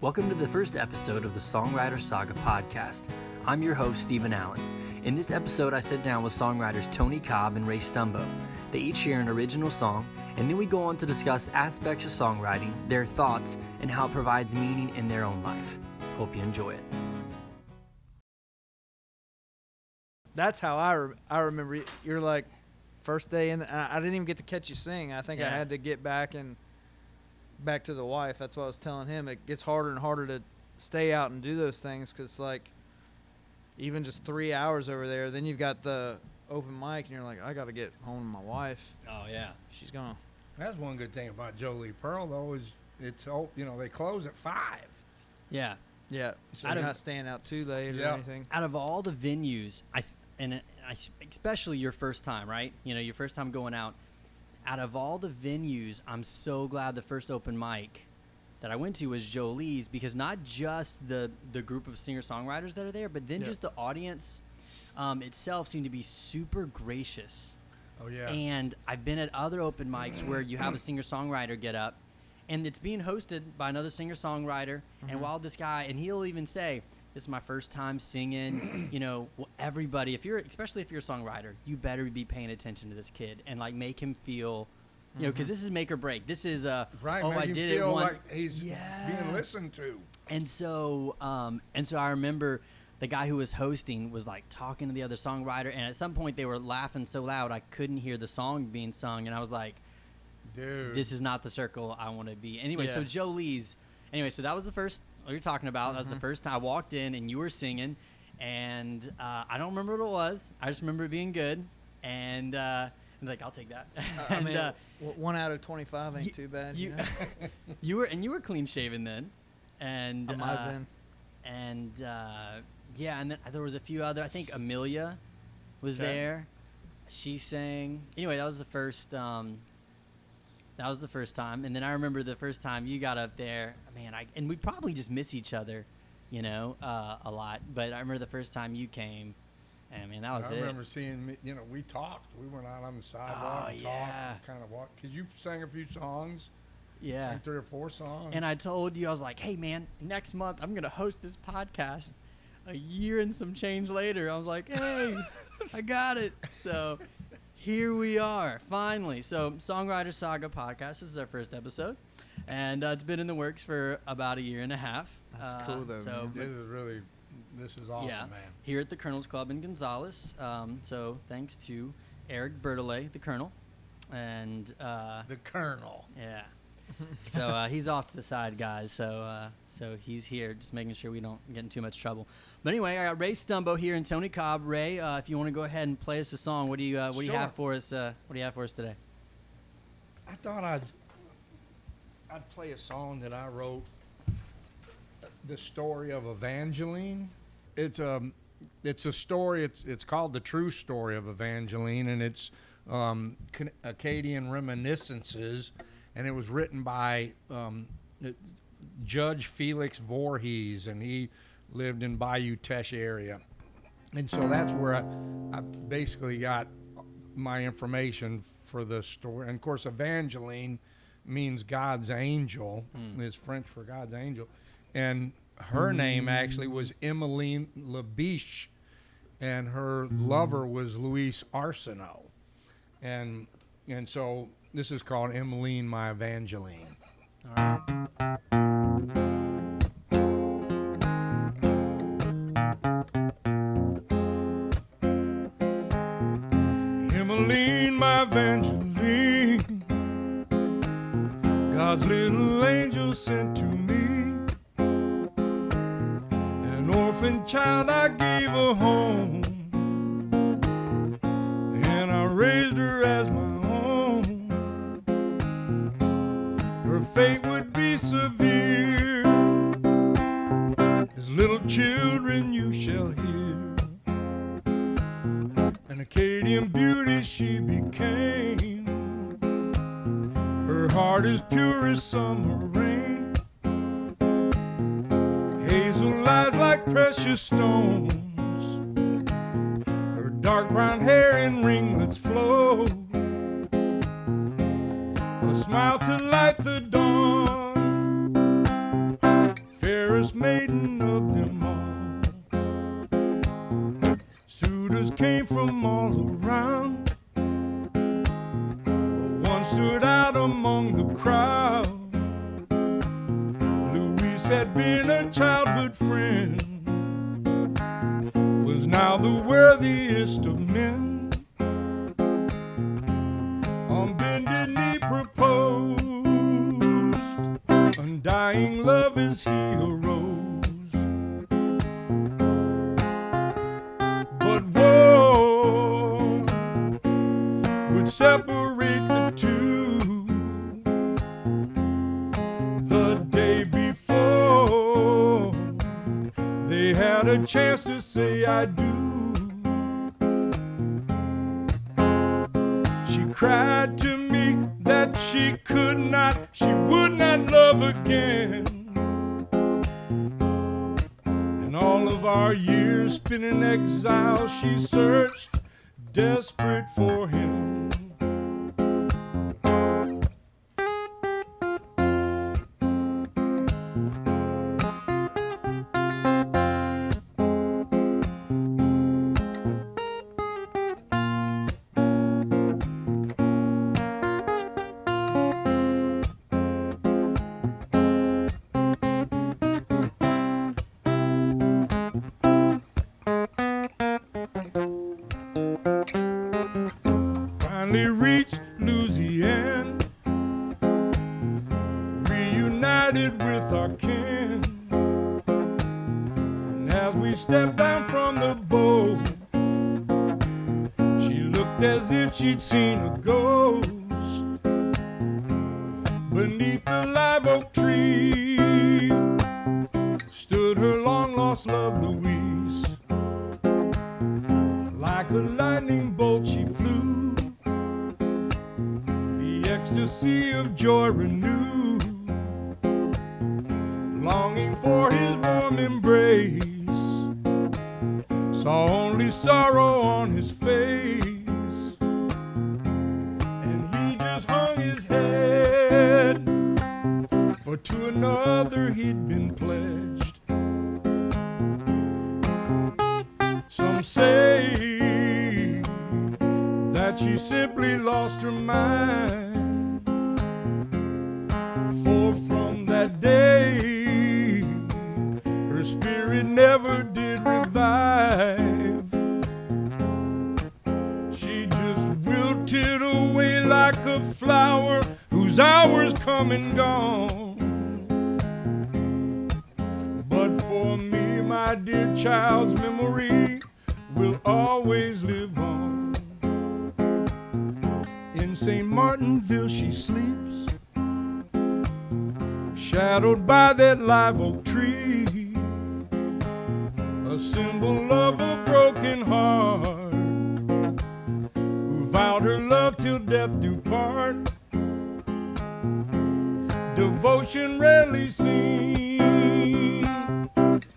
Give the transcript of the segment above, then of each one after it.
Welcome to the first episode of the Songwriters Saga podcast. I'm your host, Stephen Allen. In this episode, I sit down with songwriters Tony Cobb and Ray Stumbo. They each share an original song, and then we go on to discuss aspects of songwriting, their thoughts, and how it provides meaning in their own life. Hope you enjoy it. That's how I remember. You're like, first day in, I didn't even get to catch you sing. I think I had to get back to the wife. That's what I was telling him. It gets harder and harder to stay out and do those things because, like, even just 3 hours over there, then you've got the open mic, and you're like, I got to get home to my wife. Oh, yeah. She's gone. That's one good thing about Jolie Pearl, though, is it's, they close at 5. Yeah. Yeah. So you're not staying out too late or anything. Out of all the venues, especially your first time, right? You know, your first time going out. Out of all the venues, I'm so glad the first open mic that I went to was Jolie's, because not just the group of singer-songwriters that are there, but then just the audience itself seemed to be super gracious. Oh, yeah. And I've been at other open mics where you have a singer-songwriter get up, and it's being hosted by another singer-songwriter, and while this guy, and he'll even say, this is my first time singing, everybody, especially if you're a songwriter, you better be paying attention to this kid and, like, make him feel, because this is make or break. This is right, I did it once. like he's being listened to. And so I remember the guy who was hosting was, like, talking to the other songwriter, and at some point they were laughing so loud I couldn't hear the song being sung, and I was like, dude, this is not the circle I want to be. Anyway, so Jolie's. Anyway, so that was the first. What you're talking about. That was the first time I walked in and you were singing, and I don't remember what it was. I just remember it being good, and I'm like, I'll take that. And 1 out of 25 ain't too bad. You were clean shaven then, and I might have been. And and then there was a few other. I think Amelia was there. She sang. Anyway, that was the first. That was the first time, and then I remember the first time you got up there, man. And we probably just miss each other, a lot. But I remember the first time you came, and man, that was it. I remember seeing, we talked. We went out on the sidewalk and talked, and kind of walked. Because you sang a few songs. Yeah. Sang 3 or 4 songs. And I told you, I was like, hey, man, next month I'm going to host this podcast. A year and some change later, I was like, hey, I got it. So here we are, finally. So, Songwriters Saga podcast. This is our first episode, and it's been in the works for about a year and a half. That's cool, though. So this is awesome, man. Here at the Colonel's Club in Gonzales. So, thanks to Eric Bertollet, the Colonel, and the Colonel. Yeah. So he's off to the side, guys. So he's here, just making sure we don't get in too much trouble. But anyway, I got Ray Stumbo here and Tony Cobb. Ray, if you want to go ahead and play us a song, what do you have for us? What do you have for us today? I thought I'd play a song that I wrote. The story of Evangeline. It's a story. It's called The True Story of Evangeline, and it's Acadian reminiscences. And it was written by Judge Felix Voorhees, and he lived in Bayou Teche area. And so that's where I basically got my information for the story. And, of course, Evangeline means God's angel. It's French for God's angel. And her name actually was Emmeline Labiche, and her lover was Luis Arsenault. And so this is called Emmeline, My Evangeline. All right. Emmeline, my Evangeline, God's little angel sent to me. An orphan child, I gave her home, and I raised her as my own. Her fate would be severe, as little children you shall hear. An Acadian beauty she became, her heart is pure as summer rain. Hazel eyes like precious stones, her dark brown hair in ringlets flow. A smile to light the dawn, came from all around. One stood out among the crowd. Louise had been a childhood friend, was now the worthiest of men. On bended knee proposed, undying love as he arose. But war would separate the two. The day before, they had a chance to say I do. She cried to me that she could not, she would not love again. And all of our years spent in exile, she searched, desperate for him. Finally reached Louisiana, reunited with our kin. And as we stepped down from the boat, she looked as if she'd seen a ghost. Beneath the live oak tree stood her long lost love, Louise. Like a lightning bolt she flew, the ecstasy of joy renewed, longing for his warm embrace. Saw only sorrow on his face, and he just hung his head, for to another he'd been pledged. Some say that she simply lost her mind, for from that day her spirit never did revive. She just wilted away like a flower whose hours come and gone. But for me, my dear child's memory will always live on. In St. Martinville she sleeps, shadowed by that live oak tree, a symbol of a broken heart who vowed her love till death do part. Devotion rarely seen,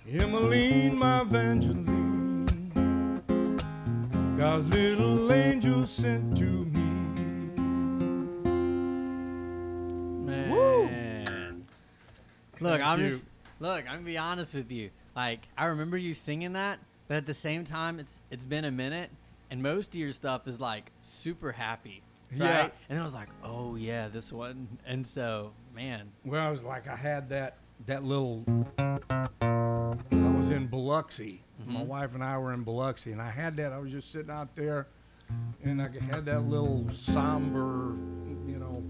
Emmeline, my Evangeline, God's little angel sent to me. Man. Look, Thank you. I'm gonna be honest with you. Like, I remember you singing that, but at the same time, it's been a minute, and most of your stuff is like super happy, right? Yeah. And I was like, oh yeah, this one. And so, man, Well, I was like, I had that little, I was in Biloxi. My wife and I were in Biloxi, and I had that, I was just sitting out there, and I had that little somber,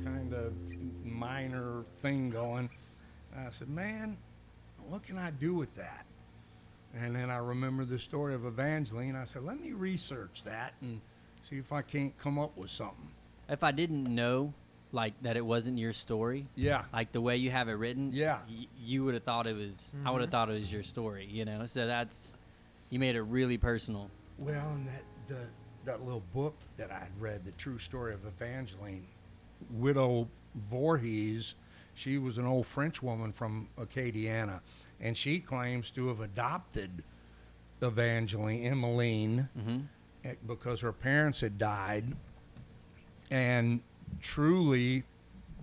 kind of minor thing going. And I said, man, what can I do with that? And then I remember the story of Evangeline. I said, let me research that and see if I can't come up with something. if I didn't know like that it wasn't your story, Yeah. like the way you have it written, Yeah. You would have thought it was. I would have thought it was your story, So that's, you made it really personal. Well, and that little book that I had read, The True Story of Evangeline, Widow Voorhees, she was an old French woman from Acadiana, and she claims to have adopted Evangeline, Emmeline, because her parents had died. And truly,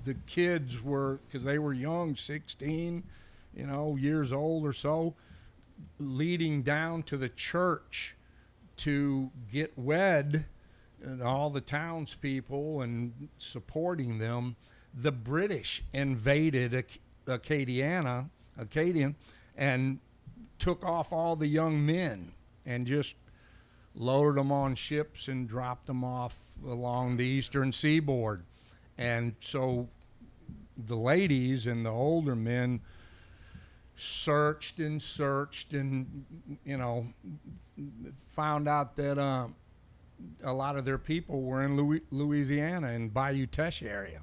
the kids were, because they were young, 16, years old or so, leading down to the church to get wed, and all the townspeople and supporting them, the British invaded Acadian, and took off all the young men and just loaded them on ships and dropped them off along the eastern seaboard. And so the ladies and the older men searched and found out that a lot of their people were in Louisiana and Bayou Teche area.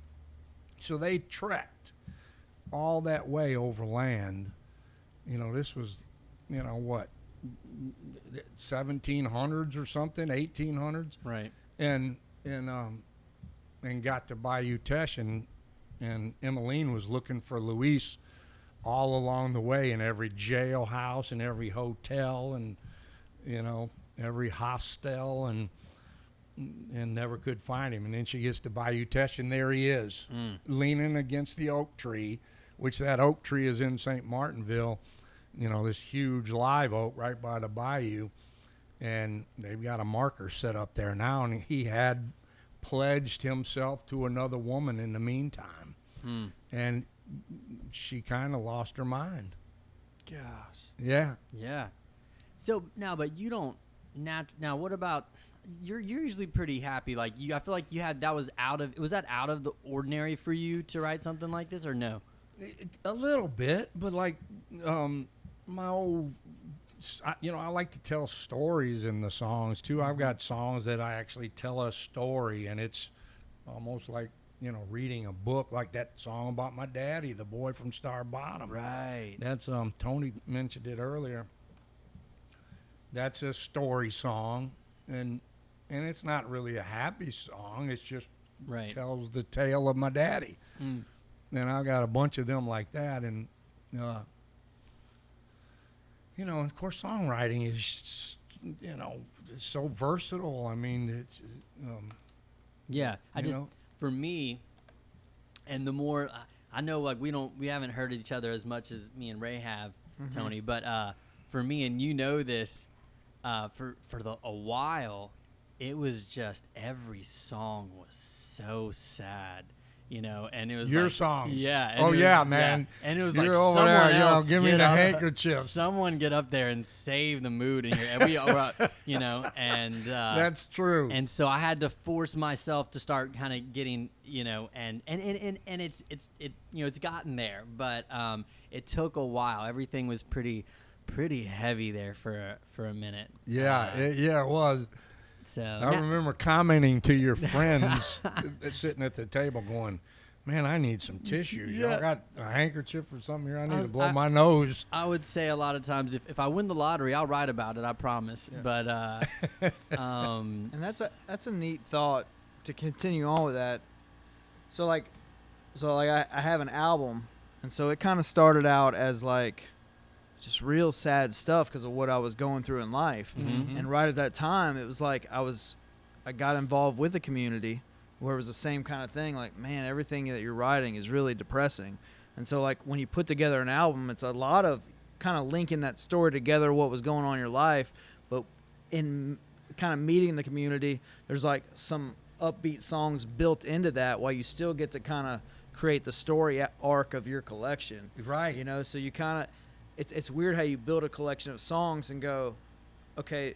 So they trekked all that way overland. This was, what, 1700s or something, 1800s. Right. And got to Bayou Teche, and Emmeline was looking for Luis all along the way, in every jailhouse and every hotel and every hostel, and never could find him. And then she gets to Bayou Teche, and there he is, leaning against the oak tree, which that oak tree is in St. Martinville, this huge live oak right by the bayou. And they've got a marker set up there now, and he had pledged himself to another woman in the meantime. And she kind of lost her mind. Gosh. Yeah. Yeah. So now, but you don't now. What about you're usually pretty happy? Like I feel like you had was that out of the ordinary for you to write something like this, or no? A little bit, but like my old, I like to tell stories in the songs too. I've got songs that I actually tell a story, and it's almost like reading a book, like that song about my daddy, the boy from Star Bottom. Right. That's Tony mentioned it earlier. That's a story song, and it's not really a happy song. It's just tells the tale of my daddy. And I got a bunch of them like that, and of course, songwriting is so versatile. I mean, it's for me, and the more I know, like we haven't heard each other as much as me and Ray have, Tony. But for me, and this, for a while, it was just every song was so sad, and it was your like, songs. Yeah. Oh yeah, man. Yeah. And it was You're like over someone there, else give me get the up, handkerchiefs. Someone get up there and save the mood in here, and we are, and that's true. And so I had to force myself to start kind of getting, and it's gotten there, but it took a while. Everything was pretty heavy there for a minute. Yeah, it was. So I remember commenting to your friends sitting at the table, going, "Man, I need some tissues. Y'all got a handkerchief or something here? I need to blow my nose." I would say a lot of times, if I win the lottery, I'll write about it. I promise. Yeah. But and that's a neat thought to continue on with that. So I have an album, and so it kind of started out as like just real sad stuff because of what I was going through in life. And right at that time, it was like I got involved with the community where it was the same kind of thing. Like, man, everything that you're writing is really depressing. And so like when you put together an album, it's a lot of kind of linking that story together, what was going on in your life. But in kind of meeting the community, there's like some upbeat songs built into that while you still get to kind of create the story arc of your collection. Right. So you kind of, it's weird how you build a collection of songs and go, okay,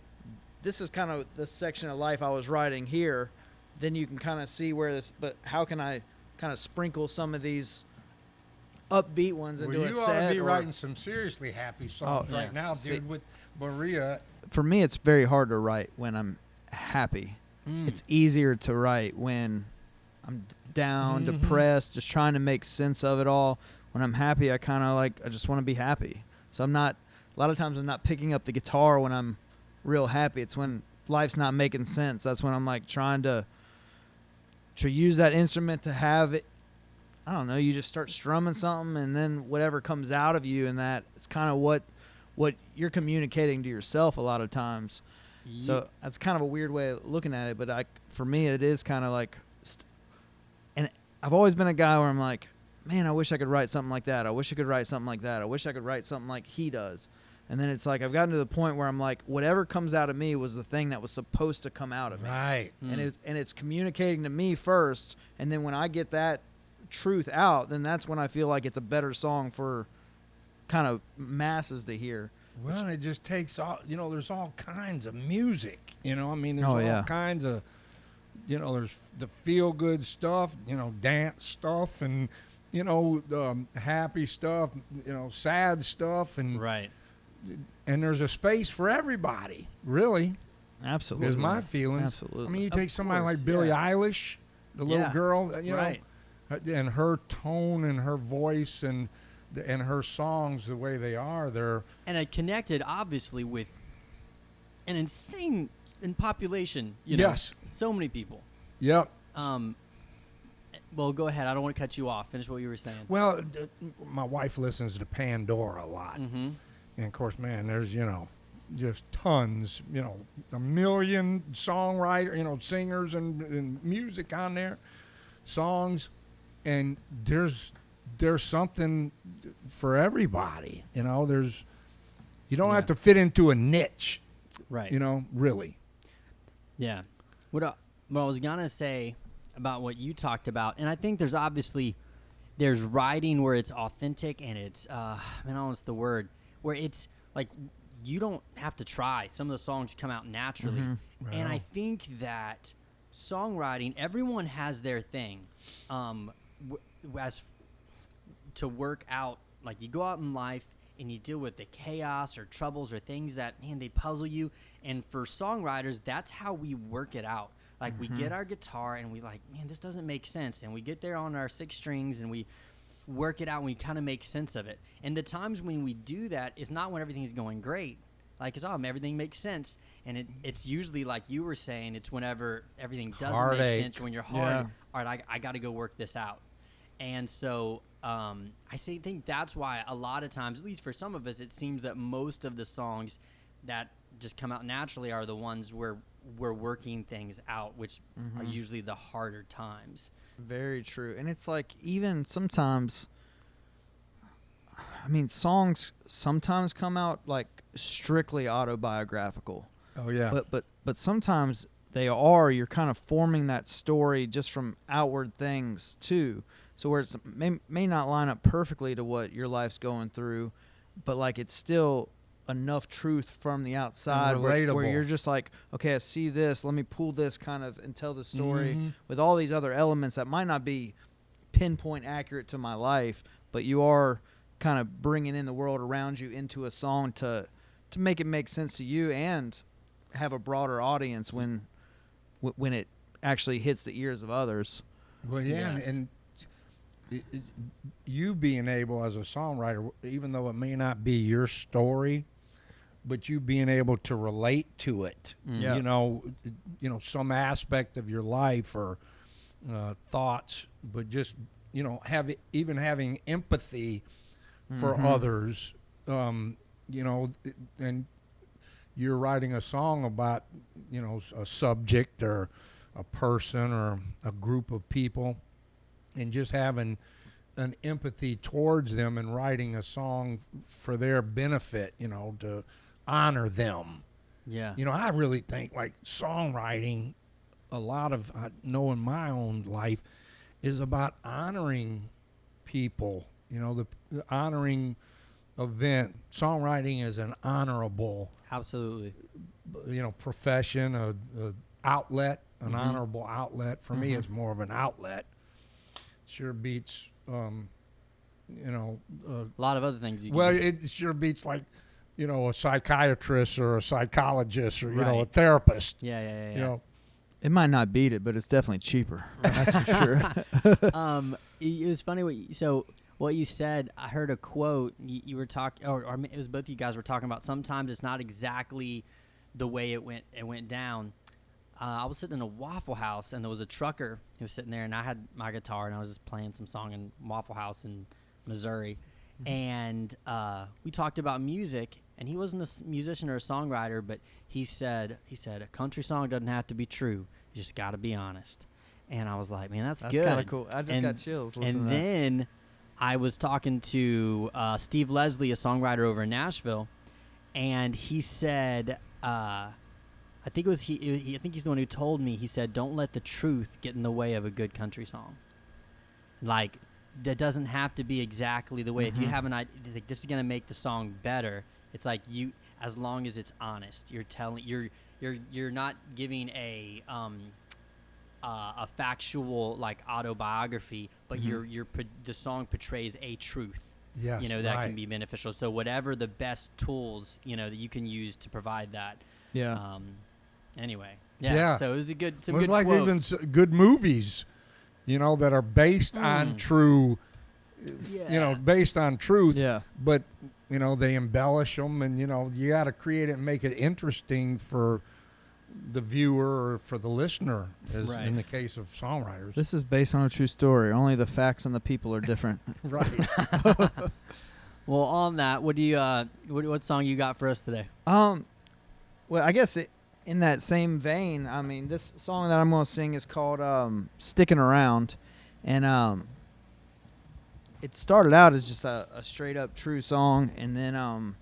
this is kind of the section of life I was writing here. Then you can kind of see where this, but how can I kind of sprinkle some of these upbeat ones into a set? You ought to be writing some seriously happy songs right now, dude, with Maria. For me, it's very hard to write when I'm happy. It's easier to write when I'm down, depressed, just trying to make sense of it all. When I'm happy, I just want to be happy. So a lot of times I'm not picking up the guitar when I'm real happy. It's when life's not making sense. That's when I'm like trying to use that instrument to have it. I don't know. You just start strumming something, and then whatever comes out of you, and that it's kind of what you're communicating to yourself a lot of times. Yeah. So that's kind of a weird way of looking at it, but for me, it is kind of like, and I've always been a guy where I'm like, man, I wish I could write something like that. I wish I could write something like that. I wish I could write something like he does. And then it's like I've gotten to the point where I'm like, whatever comes out of me was the thing that was supposed to come out of me. Right. And it's communicating to me first, and then when I get that truth out, then that's when I feel like it's a better song for kind of masses to hear. Well, it just takes all, there's all kinds of music, I mean, there's Oh, all yeah. kinds of, there's the feel-good stuff, dance stuff, and, happy stuff, sad stuff, and Right. and there's a space for everybody, really, Absolutely. is my feelings. Absolutely. I mean, you Of take somebody course, like Billie yeah. Eilish, the little Yeah. girl, Right. and her tone and her voice and her songs the way they are, they're And it connected, obviously, with an insane in population. You know, Yes. so many people. yep. Well, go ahead. I don't want to cut you off. Finish what you were saying. Well, my wife listens to Pandora a lot, Mm-hmm. and of course, man, there's just tons, a million songwriter, singers and music on there, songs, and there's something for everybody. You don't have to fit into a niche. Right. Really. Yeah. What I was gonna say about what you talked about, and I think there's writing where it's authentic and it's I don't know what's the word, where it's like you don't have to try. Some of the songs come out naturally. Right And I on. think that songwriting, everyone has their thing. As to work out, like you go out in life and you deal with the chaos or troubles or things that, man, they puzzle you. And for songwriters, that's how we work it out. Like we get our guitar and we like, man, this doesn't make sense. And we get there on our 6 strings and we work it out and we kind of make sense of it. And the times when we do that is not when everything's going great. Like, it's everything makes sense. And it's usually, like you were saying, it's whenever everything doesn't Heartache. make sense, when you're hard. Yeah. All right, I got to go work this out. And so think that's why a lot of times, at least for some of us, it seems that most of the songs that just come out naturally are the ones where we're working things out, which are usually the harder times. Very true. And it's like, even sometimes, I mean, songs sometimes come out like strictly autobiographical. Oh yeah. But sometimes you're kind of forming that story just from outward things too. So where it's may not line up perfectly to what your life's going through, but like it's still enough truth from the outside where relatable. you're just like, okay, I see this, let me pull this kind of and tell the story Mhm. with all these other elements that might not be pinpoint accurate to my life, but you are kind of bringing in the world around you into a song to make it make sense to you and have a broader audience when it actually hits the ears of others. Well, yeah, Yes. and you being able as a songwriter, even though it may not be your story, but you being able to relate to it, Yeah. some aspect of your life or thoughts, but just having empathy for others, and you're writing a song about a subject or a person or a group of people, and just having an empathy towards them and writing a song for their benefit, to honor them. Yeah. I really think like songwriting, a lot of I know in my own life, is about honoring people, the honoring event. Songwriting is an honorable, Absolutely. profession, a outlet, an honorable outlet. For me, it's more of an outlet. Sure beats, A lot of other things you can well, do. it sure beats like, a psychiatrist or a psychologist or, a Right. therapist. Yeah. It might not beat it, but it's definitely cheaper. That's for sure. It was funny what you said. I heard a quote. You were talking, or it was both you guys were talking about. Sometimes it's not exactly the way it went down. I was sitting in a Waffle House, and there was a trucker who was sitting there, and I had my guitar, and I was just playing some song in Waffle House in Missouri. And we talked about music, and he wasn't a musician or a songwriter, but he said a country song doesn't have to be true. You just got to be honest. And I was like, man, that's good. kind of cool. I just got chills listening And to that. then I was talking to Steve Leslie, a songwriter over in Nashville, and he said, I think it was I think he's the one who told me. He said, "Don't let the truth get in the way of a good country song. Like, that doesn't have to be exactly the way. If you have an idea, like, this is gonna make the song better. It's like as long as it's honest. You're not giving a factual like autobiography, but the song portrays a truth. Yes, that can be beneficial. So whatever the best tools that you can use to provide that. Yeah. Anyway. Yeah. So it was good. Some It was good like quotes. even good movies, that are based on true, based on truth. Yeah. But they embellish them, and you got to create it and make it interesting for the viewer or for the listener, as in the case of songwriters. This is based on a true story. Only the facts and the people are different. Right. Well, on that, what do you what song you got for us today? Well, I guess in that same vein, I mean, this song that I'm going to sing is called "Sticking Around," and it started out as just a straight up true song, and then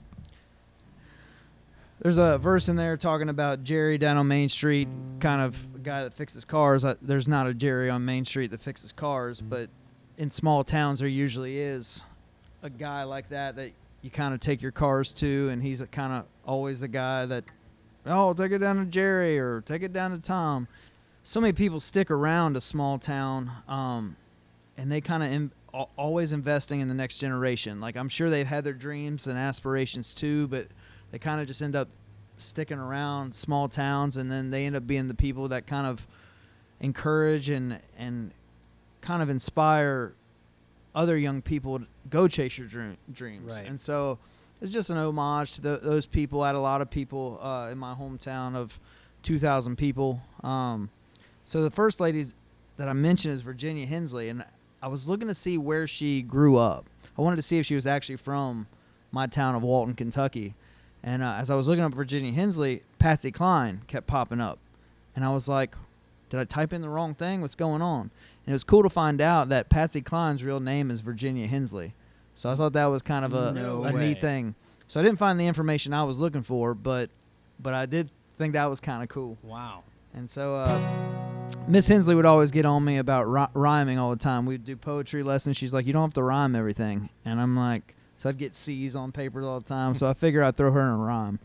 there's a verse in there talking about Jerry down on Main Street, kind of a guy that fixes cars. There's not a Jerry on Main Street that fixes cars, but in small towns there usually is a guy like that you kind of take your cars to, and he's kind of always the guy that, oh, take it down to Jerry or take it down to Tom. So many people stick around a small town, and they kind of always investing in the next generation. Like, I'm sure they've had their dreams and aspirations too, but they kind of just end up sticking around small towns, and then they end up being the people that kind of encourage and kind of inspire other young people to go chase your dreams. Right. And so it's just an homage to those people. I had a lot of people in my hometown of 2,000 people. So the first lady that I mentioned is Virginia Hensley, and I was looking to see where she grew up. I wanted to see if she was actually from my town of Walton, Kentucky. And as I was looking up Virginia Hensley, Patsy Cline kept popping up. And I was like, did I type in the wrong thing? What's going on? And it was cool to find out that Patsy Cline's real name is Virginia Hensley. So I thought that was kind of a neat thing. So I didn't find the information I was looking for, but I did think that was kind of cool. Wow. And so Miss Hensley would always get on me about rhyming all the time. We'd do poetry lessons. She's like, you don't have to rhyme everything. And I'm like, so I'd get C's on papers all the time. So I figured I'd throw her in a rhyme.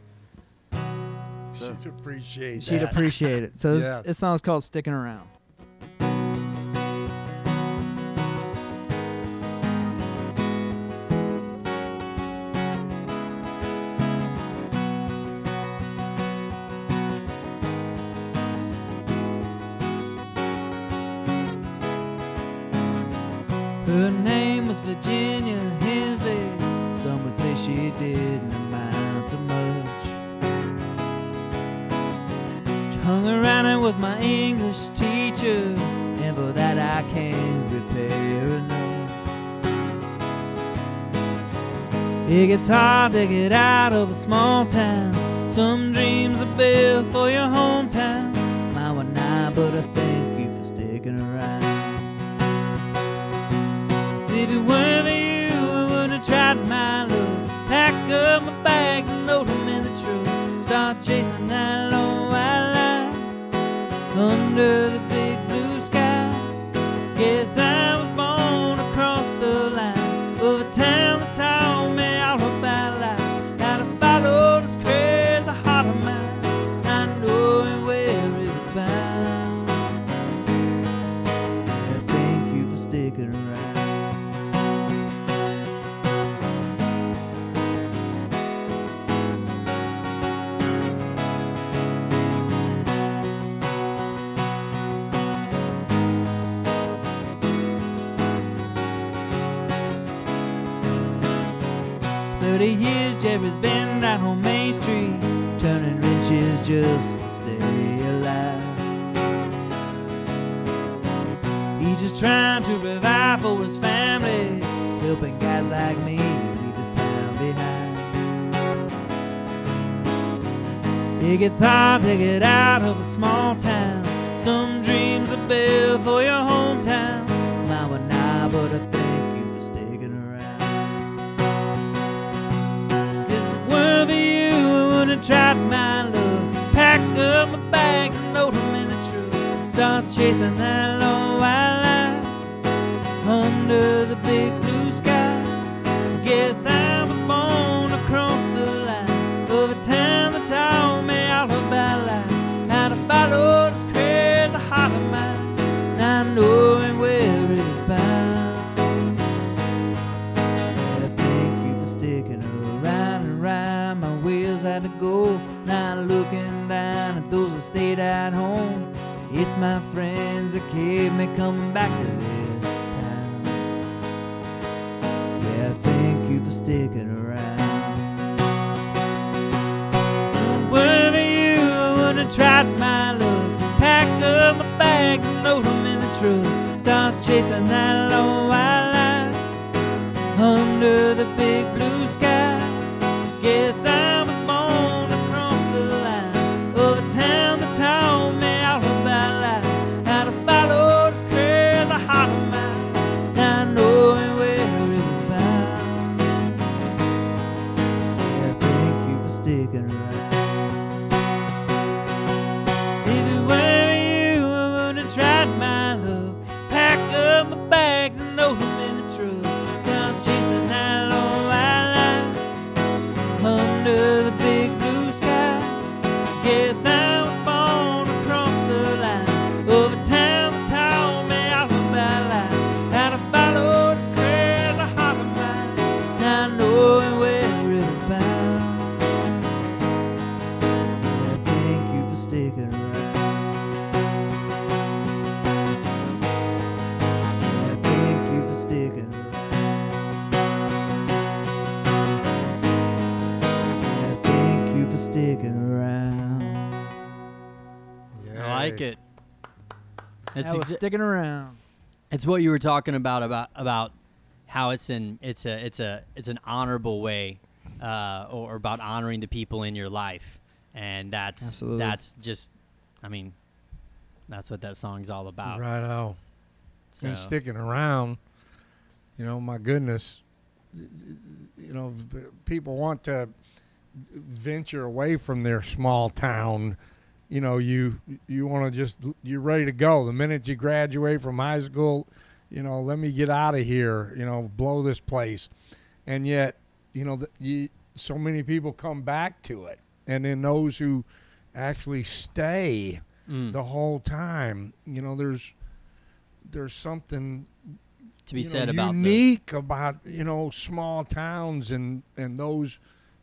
She'd appreciate that. She'd appreciate it. So Yeah. this song's called Sticking Around. Her name was Virginia Hensley. Some would say she didn't amount to much. She hung around and was my English teacher, and for that I can't repay her enough. It gets hard to get out of a small town. Some dreams are built for your hometown. Mine were not, but I thank you for sticking around. If it weren't for you, I would have tried my luck. Pack up my bags and load them in the truck. Start chasing that long white line under the big blue sky. Guess I was born across the line of a town that taught me all about life. How to follow this crazy heart of mine, not knowing where it was bound. Yeah, thank you for sticking around. 30 years Jerry's been right on Main Street, turning wrenches just to stay alive. He's just trying to provide for his family, helping guys like me leave this town behind. It gets hard to get out of a small town. Some dreams are built for your hometown. Mine were not, but I thank you for sticking around. This is worth for you, wanna try my luck. Pack up my bags and load them in the truck. Start chasing that long white line under the big blue sky. Guess I was born across the line of a town that taught me all about life. How to follow this crazy heart of mine, not knowing where it is bound. Yeah, thank you for sticking around and round. My wheels had to go, not looking down at those that stayed at home. It's my friends that keep me coming back to this town. Yeah, thank you for sticking around. Were you, I would have tried my luck. Pack up my bags and load them in the truck. Start chasing that long white line under the big blue sky. Guess I was born across the line of a town that taught me all about life. How to follow this crazy heart of mine, not knowing where it was bound. Yeah, thank you for sticking around. If it were you, I would have tried my luck. Pack up my bags and load them in the truck. Start chasing that long white line under the big blue sky. Guess I was born across the line of a town that taught me all about life. How to follow this crazy heart of mine, not knowing where it was bound. Yeah, thank you for sticking around. Yeah, thank you for sticking around. Yeah, thank you for sticking around. I like it. It's That was sticking around. It's what you were talking about how it's an honorable way, or about honoring the people in your life, and Absolutely. that's just, I mean, that's what that song's all about. Righto. So, And sticking around, you know, my goodness, you know, people want to venture away from their small town. You know, you want to you're ready to go. The minute you graduate from high school, you know, let me get out of here, you know, blow this place. And yet, you know, so many people come back to it. And then those who actually stay the whole time, you know, there's something to be said about unique about, you know, small towns and those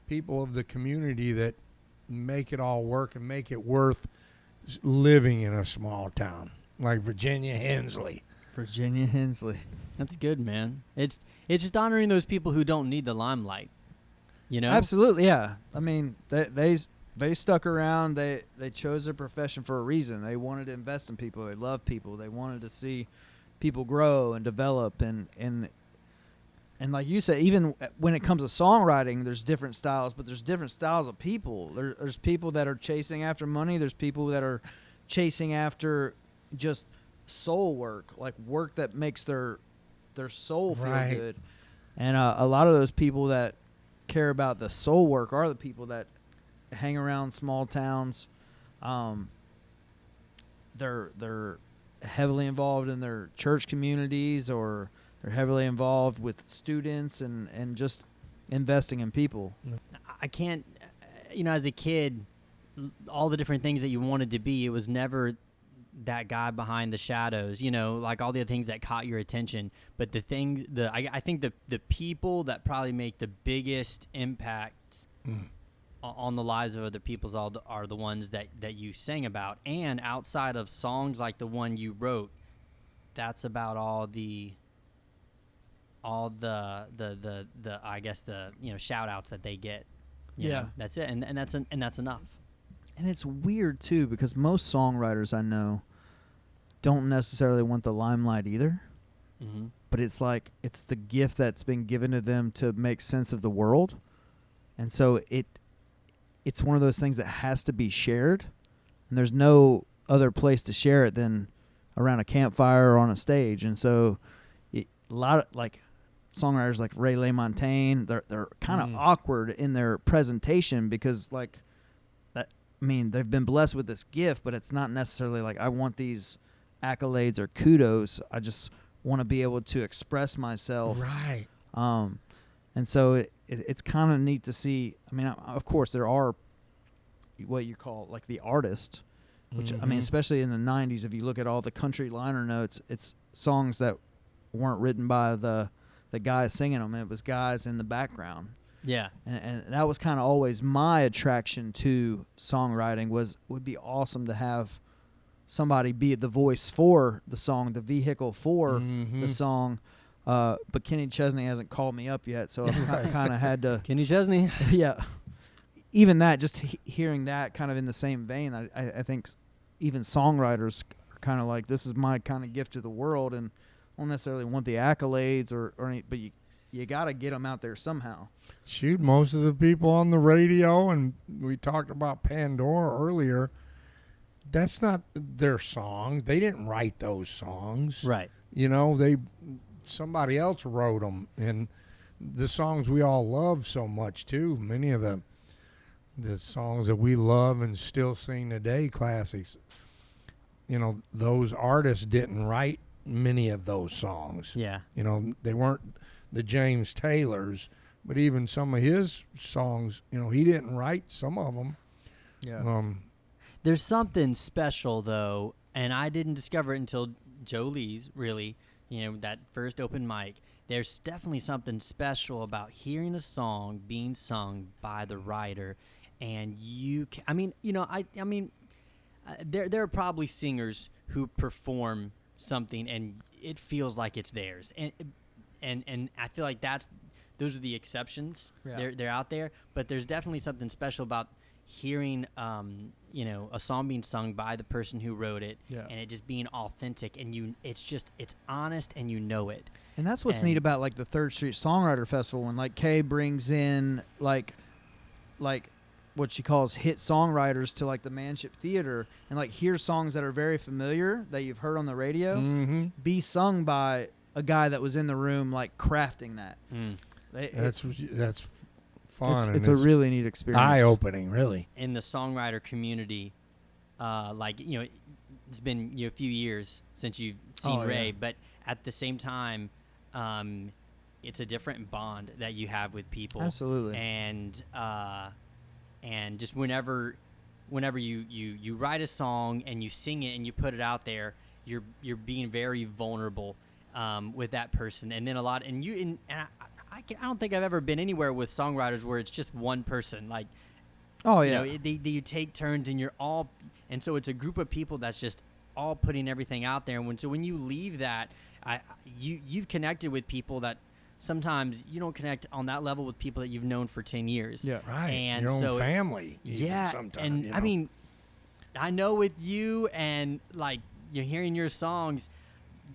people of the community that make it all work and make it worth living in a small town like Virginia Hensley. Virginia Hensley. That's good, man. It's just honoring those people who don't need the limelight. You know? Absolutely, yeah. I mean, they stuck around. They chose their profession for a reason. They wanted to invest in people. They love people. They wanted to see people grow and develop. And like you said, even when it comes to songwriting, there's different styles, but there's different styles of people. There's people that are chasing after money. There's people that are chasing after just soul work, like work that makes their soul feel Right. good. And a lot of those people that care about the soul work are the people that hang around small towns. They're heavily involved in their church communities, or they're heavily involved with students and just investing in people. I can't, you know, as a kid, all the different things that you wanted to be, it was never that guy behind the shadows, you know, like all the other things that caught your attention. But the things, I think the people that probably make the biggest impact on the lives of other people are the ones that you sang about. And outside of songs like the one you wrote, that's about all the I guess the, you know, shout outs that they get. You know, that's it. And that's enough. And it's weird too, because most songwriters I know don't necessarily want the limelight either. Mm-hmm. But it's like it's the gift that's been given to them to make sense of the world. And so it's one of those things that has to be shared, and there's no other place to share it than around a campfire or on a stage. And so a lot of like songwriters like Ray LaMontagne, they're kind of awkward in their presentation, because like mean, they've been blessed with this gift, but it's not necessarily like I want these accolades or kudos. I just want to be able to express myself. Right. And so it's kind of neat to see. I mean, of course, there are what you call like the artist, which I mean, especially in the 90s, if you look at all the country liner notes, it's songs that weren't written by the guys singing them. It was guys in the background. Yeah. And that was kind of always my attraction to songwriting. Would be awesome to have somebody be the voice for the song, the vehicle for the song. But Kenny Chesney hasn't called me up yet, so I kind of had to. Kenny Chesney. Yeah. Even that, just hearing that kind of in the same vein, I think even songwriters are kind of like, this is my kind of gift to the world, and I don't necessarily want the accolades or any, but you got to get them out there somehow. Shoot, most of the people on the radio, and we talked about Pandora earlier, that's not their song. They didn't write those songs. Right. You know, somebody else wrote them, and the songs we all love so much too. Many of the songs that we love and still sing today, classics. You know, those artists didn't write many of those songs. Yeah. You know, they weren't the James Taylors, but even some of his songs, you know, he didn't write some of them. Yeah. There's something special though, and I didn't discover it until Joe Lee's, really, you know, that first open mic. There's definitely something special about hearing a song being sung by the writer, and there are probably singers who perform something and it feels like it's theirs, and I feel like those are the exceptions. Yeah. They're out there, but there's definitely something special about hearing a song being sung by the person who wrote it, and it just being authentic, and it's honest, and you know it. And that's what's neat about like the 3rd Street Songwriter Festival, when like Kay brings in like what she calls hit songwriters to like the Manship Theater, and like hear songs that are very familiar that you've heard on the radio be sung by a guy that was in the room like crafting that. That's fun. It's a really neat experience. Eye-opening, really. In the songwriter community, it's been a few years since you've seen Ray, but at the same time, it's a different bond that you have with people. Absolutely. And just whenever you write a song and you sing it and you put it out there, you're being very vulnerable with that person, and then I don't think I've ever been anywhere with songwriters where it's just one person. Like, you take turns, and and so it's a group of people that's just all putting everything out there. And when you leave that, you've connected with people that sometimes you don't connect on that level with people that you've known for 10 years. Yeah, right. And your own so family. Yeah, sometimes, and I mean, I know with you and like you're hearing your songs.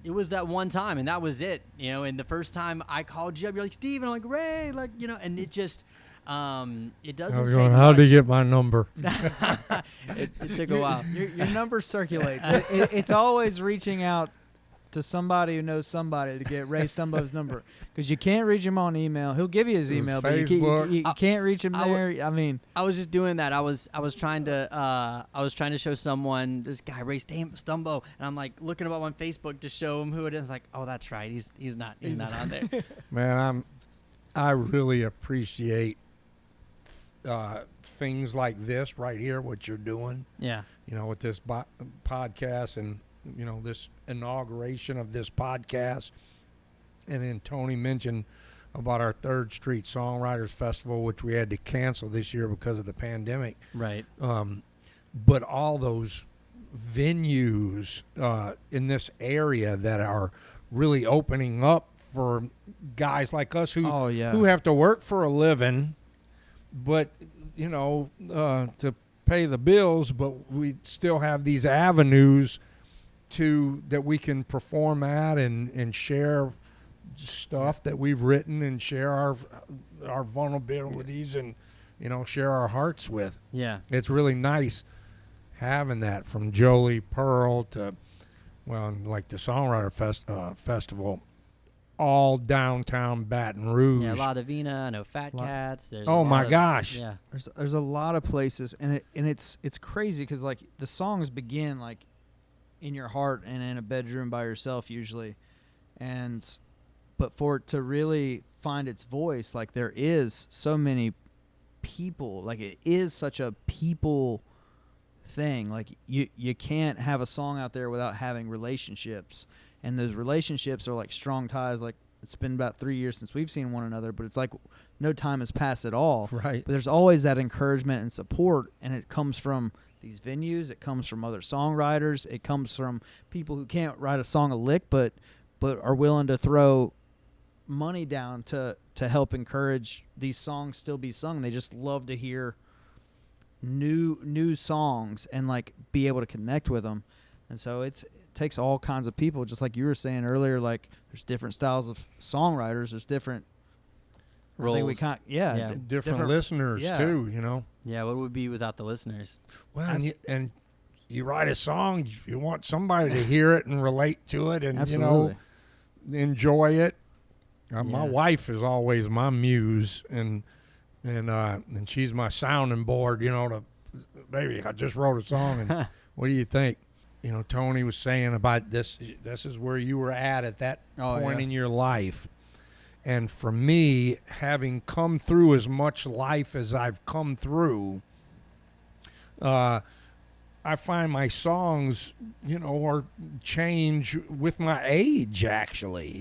It was that one time, and that was it, and the first time I called you up, you're like, Steve, and I'm like, Ray, like, and it just, it doesn't take much. How'd he get my number? It took a while. Your number circulates. It's always reaching out to somebody who knows somebody to get Ray Stumbo's number, because you can't reach him on email. He'll give you his email, but you can't reach him there. I mean, I was just doing that. I was trying to show someone this guy Ray Stumbo, and I'm like looking him up on Facebook to show him who it is. Like, oh, that's right. He's not on there. Man, I really appreciate things like this right here, what you're doing. Yeah. With this podcast and this inauguration of this podcast. And then Tony mentioned about our 3rd Street Songwriters Festival, which we had to cancel this year because of the pandemic. Right. But all those venues in this area that are really opening up for guys like us who have to work for a living, but to pay the bills, but we still have these avenues that we can perform at and share stuff that we've written and share our vulnerabilities and share our hearts with. Yeah, it's really nice having that, from Jolie Pearl to like the Songwriter Festival. all downtown Baton Rouge. Yeah, La Divina. I know Fat Cats. There's a Oh lot my of- gosh. Yeah. There's a lot of places, and it's crazy because like the songs begin like in your heart and in a bedroom by yourself usually, but for it to really find its voice, like there is so many people, like it is such a people thing. Like you can't have a song out there without having relationships, and those relationships are like strong ties. Like it's been about 3 years since we've seen one another, but it's like no time has passed at all. Right. But there's always that encouragement and support, and it comes from these venues, it comes from other songwriters, it comes from people who can't write a song a lick but are willing to throw money down to help encourage these songs still be sung. They just love to hear new songs and like be able to connect with them. And so it takes all kinds of people, just like you were saying earlier. Like there's different styles of songwriters, there's different Roles. I think Yeah. Different listeners yeah. too, you know. Yeah, what would it be without the listeners? Well, and you write a song, you want somebody to hear it and relate to it, and Absolutely. enjoy it. My Yeah. wife is always my muse, and she's my sounding board. Baby, I just wrote a song, and what do you think? Tony was saying about this. This is where you were at that point in your life. And for me, having come through as much life as I've come through, I find my songs, or change with my age. Actually,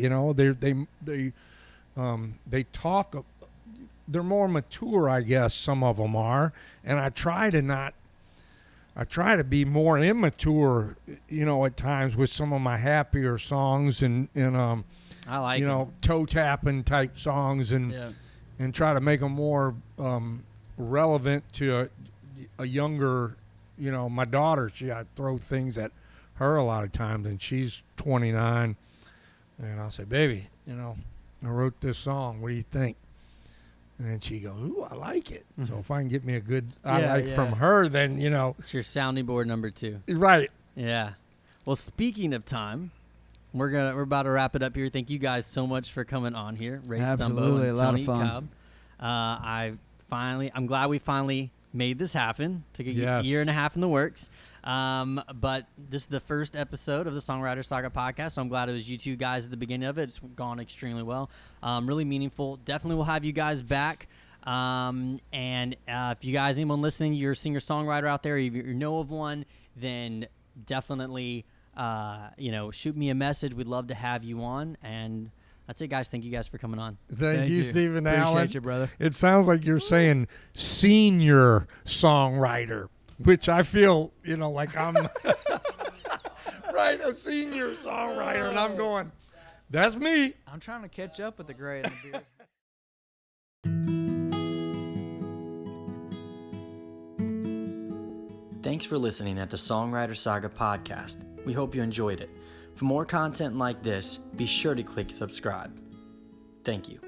they talk. They're more mature, I guess. Some of them are, and I try to be more immature, at times with some of my happier songs and I like toe tapping type songs and try to make them more relevant to a younger, my daughter. I throw things at her a lot of times, and she's 29, and I'll say, baby, I wrote this song. What do you think? And then she goes, ooh, I like it. So if I can get me a good from her, then, It's your sounding board number 2. Right. Yeah. Well, speaking of time, we're about to wrap it up here. Thank you guys so much for coming on here, Ray Stumbo Absolutely, and a lot Tony of fun. Cobb. I'm glad we finally made this happen. Took a Yes. year and a half in the works. But this is the first episode of the Songwriter Saga podcast, so I'm glad it was you two guys at the beginning of it. It's gone extremely well. Really meaningful. Definitely will have you guys back. And if you guys, anyone listening, you're a singer-songwriter out there, if you know of one, then definitely, shoot me a message. We'd love to have you on. And that's it, guys. Thank you guys for coming on. Thank you, Stephen Appreciate Allen. you, brother. It sounds like you're saying senior songwriter, which I feel, like I'm right, a senior songwriter, and I'm going, that's me. I'm trying to catch up with the gray and the beard. Thanks for listening at the Songwriter Saga podcast. We hope you enjoyed it. For more content like this, be sure to click subscribe. Thank you.